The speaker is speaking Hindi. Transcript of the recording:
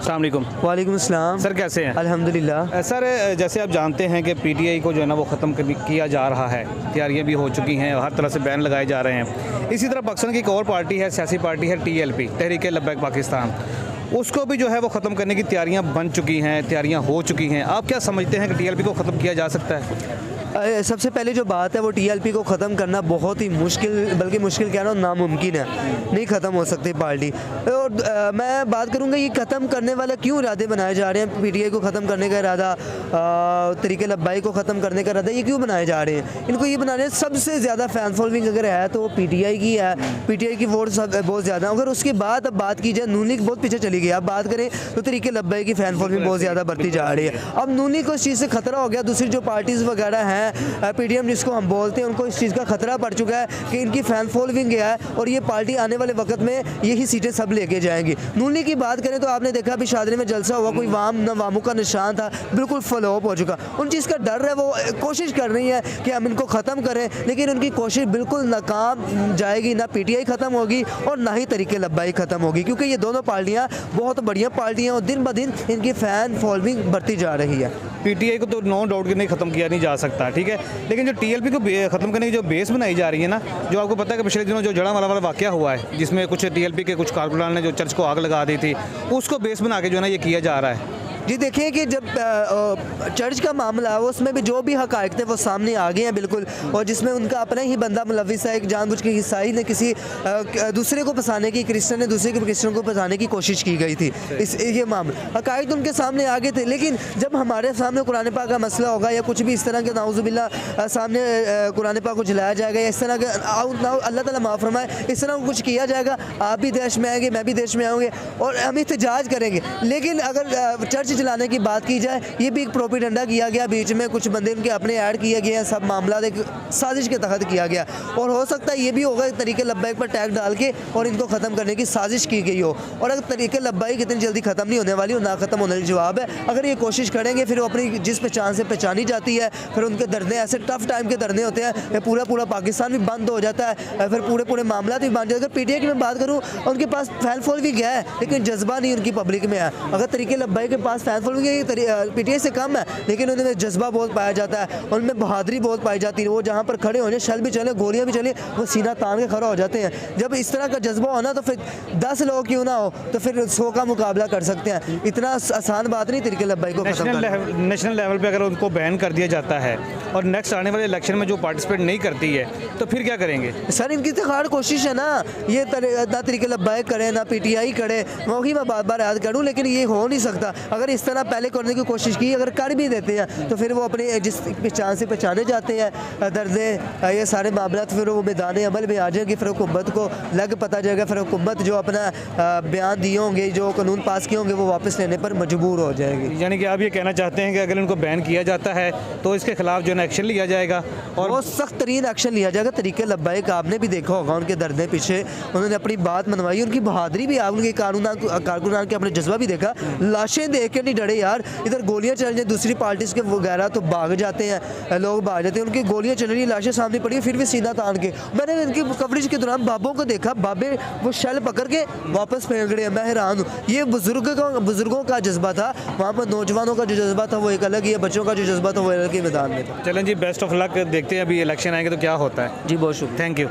अस्सलाम वालेकुम। वालेकुम अस्सलाम। सर कैसे हैं? अल्हम्दुलिल्लाह। सर जैसे आप जानते हैं कि पीटीआई को जो है ना वो ख़त्म किया जा रहा है, तैयारियां भी हो चुकी हैं, हर तरह से बैन लगाए जा रहे हैं। इसी तरह पाकिस्तान की एक और पार्टी है, सियासी पार्टी है टीएलपी, तहरीक लब्बैक पाकिस्तान, उसको भी जो है वो ख़त्म करने की तैयारियां बन चुकी हैं, तैयारियां हो चुकी हैं। आप क्या समझते हैं कि टीएलपी को ख़त्म किया जा सकता है? सबसे पहले जो बात है वो टीएलपी को ख़त्म करना बहुत ही मुश्किल, बल्कि मुश्किल क्या ना नामुमकिन है, नहीं ख़त्म हो सकती पार्टी। और मैं बात करूँगा ये ख़त्म करने वाला क्यों इरादे बनाए जा रहे हैं, पीटीआई को ख़त्म करने का इरादा, तरीक़े लब्बाई को ख़त्म करने का इरादा, ये क्यों बनाए जा रहे हैं? इनको ये बनाने हैं, सबसे ज़्यादा फ़ैन फॉलोइंग अगर है तो वो पीटीआई की है, पीटीआई की वोट सब बहुत ज़्यादा। अगर उसके बाद अब बात की जाए, नून लीग बहुत पीछे चली गई। अब बात करें तो तरीक़े लब्बाई की फ़ैन फॉलोइंग बहुत ज़्यादा बढ़ती जा रही है। अब नून लीग को इस चीज़ से खतरा हो गया, दूसरी जो पार्टीज़ वगैरह हैं, पीडीएम जिसको हम बोलते हैं, उनको इस चीज़ का खतरा पड़ चुका है कि इनकी फ़ैन फॉलोइंग है और ये पार्टी आने वाले वक्त में यही सीटें सब लेके जाएंगी। नून लीग की बात करें तो आपने देखा अभी शादरी में जलसा हुआ, कोई वाम न वामों का निशान था, बिल्कुल फ्लॉप हो चुका। उन चीज़ का डर है, वो कोशिश कर रही है कि हम इनको ख़त्म करें, लेकिन उनकी कोशिश बिल्कुल नाकाम जाएगी। ना पीटीआई ख़त्म होगी और ना ही तरीक़े लब्बाई ख़त्म होगी, क्योंकि ये दोनों पार्टियाँ बहुत बढ़िया पार्टियाँ और दिन ब दिन इनकी फ़ैन फॉलोइंग बढ़ती जा रही है। पीटीआई को तो नो डाउट कि नहीं ख़त्म किया नहीं जा सकता, ठीक है, लेकिन जो टीएलपी को ख़त्म करने की जो बेस बनाई जा रही है ना, जो आपको पता है कि पिछले दिनों जो जड़ावाला वाला वाक़या हुआ है, जिसमें कुछ टीएलपी के कुछ कारकुनान ने जो चर्च को आग लगा दी थी, उसको बेस बना के जो है ना ये किया जा रहा है। जी देखिए कि जब चर्च का मामला है उसमें भी जो भी हक़ाइक़ थे वो सामने आ गए हैं बिल्कुल, और जिसमें उनका अपना ही बंदा मुलविस है, एक जानबूझ के ईसाई ने किसी दूसरे को फंसाने की, क्रिश्चियन ने दूसरे के क्रिश्चियन को फंसाने की कोशिश की गई थी। ये मामला हक़ाइक़ तो उनके सामने आ गए थे, लेकिन जब हमारे सामने कुरान पाक का मसला होगा या कुछ भी इस तरह के नाउज़ुबिल्लाह सामने कुरान पाक को जलाया जाएगा या इस तरह के अल्लाह ताला माफ़ फरमाए इस तरह कुछ किया जाएगा, आप भी देश में आएंगे, मैं भी देश में आऊँगे और हम एहतजाज करेंगे। लेकिन अगर चर्च जलाने की बात की जाए, ये भी एक प्रोपेगेंडा किया गया, बीच में कुछ बंदे उनके अपने ऐड किए गए हैं, सब मामला एक साजिश के तहत किया गया। और हो सकता है ये भी होगा तरीक़े लब्बाई पर टैग डाल के और इनको ख़त्म करने की साजिश की गई हो। और अगर तरीक़े लब्बाई इतनी जल्दी ख़त्म नहीं होने वाली और ना ख़त्म होने का जवाब है, अगर ये कोशिश करेंगे फिर वो अपनी जिस पहचान से पहचानी जाती है, फिर उनके धरने ऐसे टफ टाइम के धरने होते हैं, पूरा पाकिस्तान भी बंद हो जाता है, फिर पूरे मामला भी बन जाते हैं। अगर पीटीआई की मैं बात करूँ, उनके पास फैन फॉल भी गया है, लेकिन जज्बा नहीं उनकी पब्लिक में है। अगर तरीक़े लब्बाई के पास फैन फॉल पीटीआई से कम है, लेकिन उनमें जज्बा बहुत पाया जाता है, उनमें बहादुरी बहुत पाई जाती है। वो जहाँ पर खड़े हो जाए, शल भी चले, गोलियाँ भी चले, वो सीना तान के खड़ा हो जाते हैं। जब इस तरह का जज्बा होना तो फिर 10 लोग क्यों ना हो तो फिर 100 का मुकाबला कर सकते हैं। इतना आसान बात नहीं तरीक़े लब्बाई को नेशनल लेवल पे अगर उनको बैन कर दिया जाता है और नेक्स्ट आने वाले इलेक्शन में जो पार्टिसिपेट नहीं करती है तो फिर क्या करेंगे? सर इनकी तो हर कोशिश है ना, ये ना तरीक़े लब्बाई करे ना पीटीआई करे, वही मैं बार बार याद करूँ, लेकिन ये हो नहीं सकता। अगर इस तरह पहले करने की कोशिश की, अगर कर भी देते हैं तो फिर वो अपने जिस पहचान से पहचाने जाते हैं, दर्दे ये सारे मामला, फिर वो मैदान अमल में आ जाएंगे, फिर हुकूमत को लग पता जाएगा, फिर हुकूमत जो अपना बयान दिए होंगे, जो कानून पास किए होंगे, वो वापस लेने पर मजबूर हो जाएगी। यानी कि आप ये कहना चाहते हैं कि अगर इनको बैन किया जाता है तो इसके खिलाफ जो है एक्शन लिया जाएगा और बहुत सख्त तरीन एक्शन लिया जाएगा। तरीक़े लब्बाई का आपने भी देखा होगा, उनके धरने पीछे उन्होंने अपनी बात मनवाई, उनकी बहादुरी भी, उनके कारकुनान के अपने जज्बा भी देखा। लाशें देख के नहीं डरे यार, इधर गोलियां चल रही, दूसरी पार्टीज के वगैरह तो भाग जाते हैं, लोग भाग जाते हैं, उनकी गोलियां चल रही, लाशें सामने पड़ी, फिर भी सीना तान के। मैंने इनकी कवरेज के दौरान बाबों को देखा, बाबे वो शल पकड़ के वापस फेंक रहे हैं। मैं हैरान हूँ, ये बुजुर्गों का जज्बा था, वहाँ पर नौजवानों का जो जज्बा था वो एक अलग ही है, बच्चों का जो जज्बा था वो अलग ही मैदान में था। चलें जी, बेस्ट ऑफ लक, देखते हैं अभी इलेक्शन आएंगे तो क्या होता है। जी बहुत शुक्रिया, थैंक यू।